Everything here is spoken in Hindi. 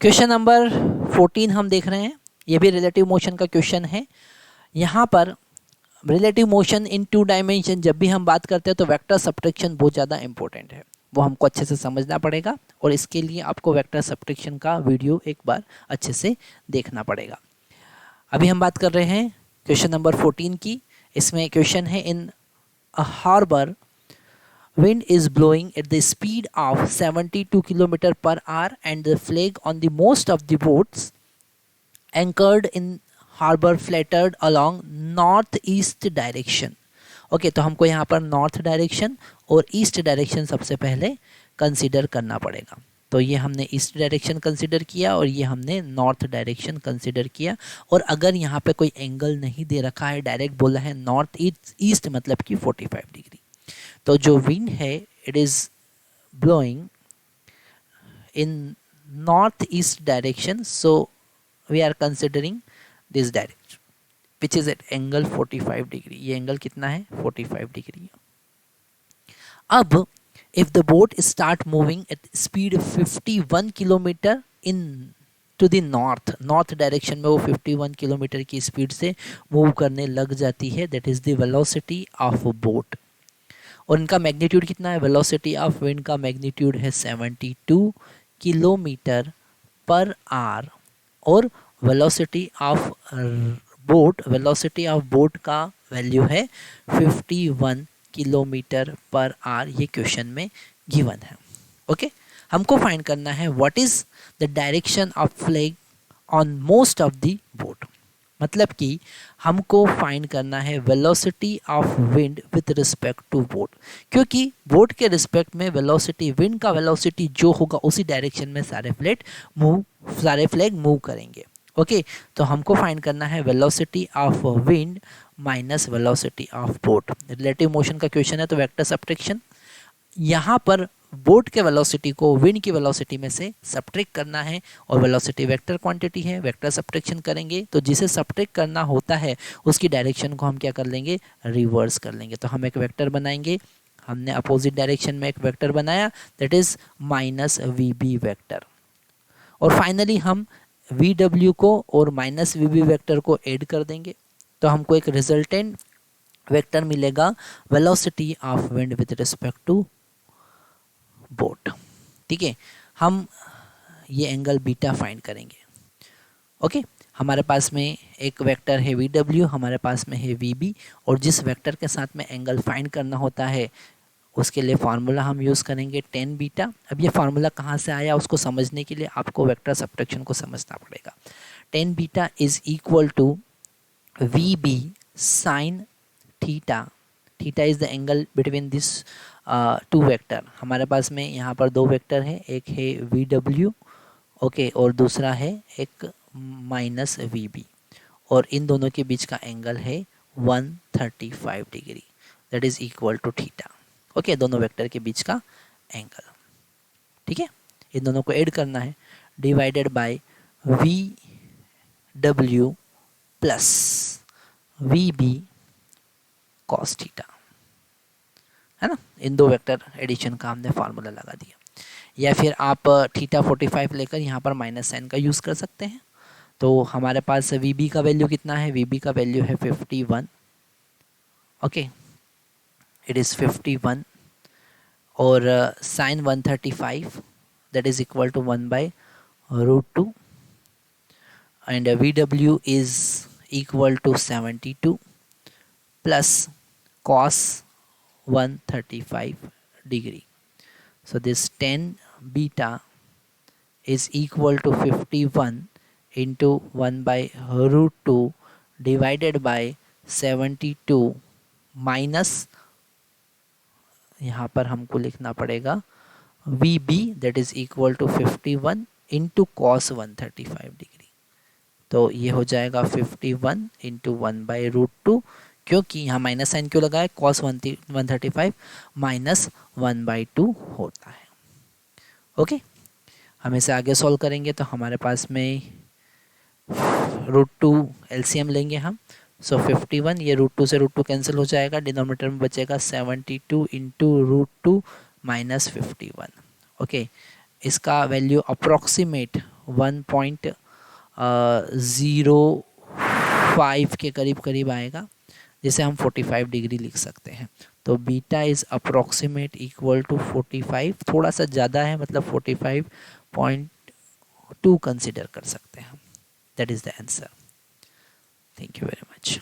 क्वेश्चन नंबर 14 हम देख रहे हैं, ये भी रिलेटिव मोशन का क्वेश्चन है। यहाँ पर relative motion in two dimension जब भी हम बात करते हैं तो वेक्टर सब्ट्रैक्शन बहुत ज़्यादा इंपॉर्टेंट है, वो हमको अच्छे से समझना पड़ेगा और इसके लिए आपको वेक्टर सब्ट्रैक्शन का वीडियो एक बार अच्छे से देखना पड़ेगा। अभी हम बात कर रहे हैं क्वेश्चन नंबर 14 की। इसमें क्वेश्चन है, इन अ harbour wind is blowing at the speed of 72 km per hour and the flag on the most of the boats anchored in harbor fluttered along northeast direction। Okay तो हमको यहाँ पर नॉर्थ डायरेक्शन और ईस्ट डायरेक्शन सबसे पहले कंसीडर करना पड़ेगा। तो ये हमने ईस्ट डायरेक्शन कंसीडर किया और ये हमने नॉर्थ डायरेक्शन कंसीडर किया। और अगर यहाँ पे कोई एंगल नहीं दे रखा है, डायरेक्ट बोला है नॉर्थ ईस्ट मतलब कि 45 डिग्री, तो जो विंड है it is blowing in north east direction, so we are considering this direction which is at angle 45 degree. ये एंगल कितना है? 45 डिग्री। अब if the boat start moving at speed 51 kilometre in to the north direction में वो 51 किलोमीटर की स्पीड से मूव करने लग जाती है, that is the velocity of boat. और इनका मैग्नीट्यूड कितना है? वेलोसिटी ऑफ विंड का मैग्नीट्यूड है 72 किलोमीटर पर आवर और वेलोसिटी ऑफ बोट का वैल्यू है 51 किलोमीटर पर आवर। ये क्वेश्चन में गिवन है। ओके हमको फाइंड करना है what is the direction of flag on mast of the boat, मतलब कि हमको फाइंड करना है velocity of wind with respect to boat, क्योंकि बोट के रिस्पेक्ट में वेलोसिटी, विंड का वेलोसिटी जो होगा उसी डायरेक्शन में सारे फ्लैग मूव करेंगे। ओके तो हमको फाइंड करना है velocity of wind minus velocity of boat. Relative motion का क्वेश्चन है तो वेक्टर सब्ट्रैक्शन, यहाँ पर बोट के वेलोसिटी को विंड की वेलोसिटी में से सब्ट्रैक्ट करना है और वेलोसिटी वेक्टर क्वांटिटी है, वेक्टर सब्ट्रैक्शन करेंगे तो जिसे सब्ट्रैक्ट करना होता है उसकी डायरेक्शन को हम क्या कर लेंगे? रिवर्स कर लेंगे। तो हम एक वेक्टर बनाएंगे, हमने अपोजिट डायरेक्शन में एक वेक्टर बनाया that is minus v vector. और फाइनली हम वी डब्ल्यू को और माइनस वी वेक्टर को ऐड कर देंगे तो हमको एक रिजल्टेंट वेक्टर मिलेगा velocity of wind with respect to boat. ठीक है, हम ये एंगल बीटा फाइंड करेंगे। ओके हमारे पास में एक वेक्टर है वी डब्ल्यू, हमारे पास में है वी बी, और जिस वेक्टर के साथ में एंगल फाइंड करना होता है उसके लिए फार्मूला हम यूज़ करेंगे टेन बीटा। अब ये फार्मूला कहाँ से आया उसको समझने के लिए आपको वेक्टर सब्ट्रैक्शन को समझना पड़ेगा। Tan beta is equal to v b sine theta. Theta is the angle between this two vector. हमारे पास में यहाँ पर दो वेक्टर है, एक है वी डब्ल्यू ओके और दूसरा है एक माइनस वी बी, और इन दोनों के बीच का एंगल है 135 degree, that is equal to theta. Okay दोनों वेक्टर के बीच का एंगल। ठीक है, इन दोनों को ऐड करना है, डिवाइडेड बाय वी डब्ल्यू plus v b cos theta, है ना। इन दो वेक्टर एडिशन का हमने फार्मूला लगा दिया। या फिर आप थीटा 45 लेकर यहाँ पर माइनस साइन का यूज़ कर सकते हैं। तो हमारे पास वी बी का वैल्यू कितना है? वी बी का वैल्यू है 51। ओके इट इज़ 51 और sine 135 that is equal to 1/√2 and v डब्ल्यू is equal to 72 plus cos 135 degree. So this 10 beta is equal to 51 into 1/√2 divided by 72 minus, यहाँ पर हमको लिखना पड़ेगा VB that is equal to 51 into cos 135 degree. तो ये हो जाएगा 51 into 1/√2, क्योंकि यहाँ माइनस साइन क्यों लगा है? कॉस 135 माइनस 1/2 होता है। ओके हम इसे आगे सॉल्व करेंगे तो हमारे पास में √2 एलसीएम लेंगे हम। सो 51, ये √2 से √2 कैंसिल हो जाएगा, डिनोमिनेटर में बचेगा 72 इंटू √2 माइनस 51। ओके इसका वैल्यू अप्रॉक्सीमेट 1.05 के करीब करीब आएगा, जिसे हम 45 डिग्री लिख सकते हैं। तो beta is approximate equal to 45, थोड़ा सा ज़्यादा है, मतलब 45.2 कंसिडर कर सकते हैं हम। That is the answer. Thank you very much.